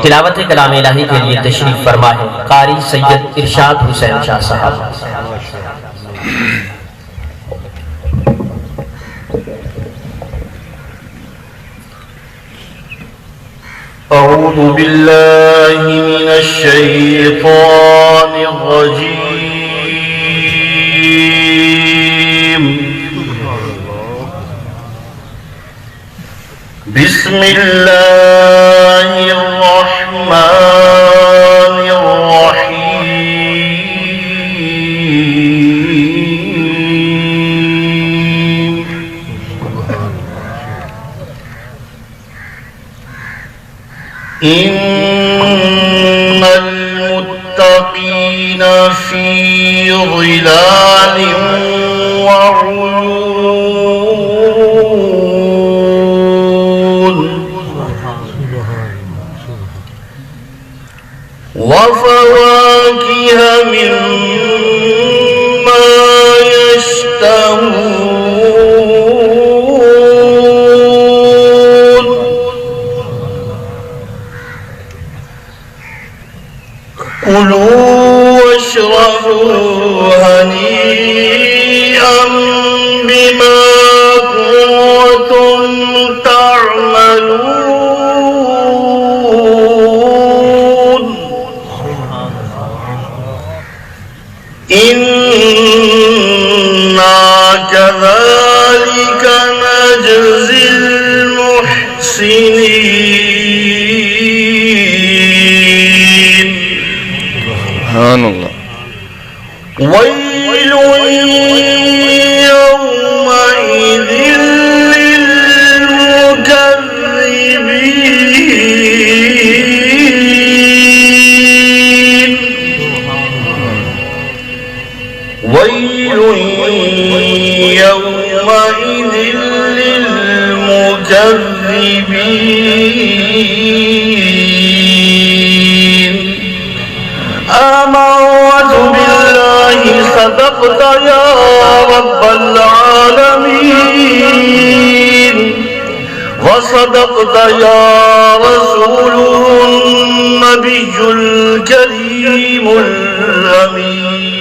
तिलावत कलाम इलाही के लिए तशरीफ फरमा है कारी सैयद इरशाद हुसैन शाह साहब। अऊज़ु बिल्लाहि मिनश शैतानिर रजीम। बिस्मिल्लाहिर रहमानिर रहीम। इन्नल मुत्तक़ीना फ़ी ज़िलालिन व उयून व फ़वाकिह मिम्मा यश्तहून। कुलू वश्रबू हनीअम बिमा कुंतुम तअमलून। इन्ना कज़ालिका नजज़िल मुहसिनीन। वैलुन यौमइज़िन लिल्मुकज़्ज़िबीन। वैलुन यौमइज़िन लिल्मुकज़्ज़िबीन। आमन्तु बिल्लाहि सदक़त या रब्बल आलमीन व सदक़त या रसूलुन नबियुल करीमुल अमीन।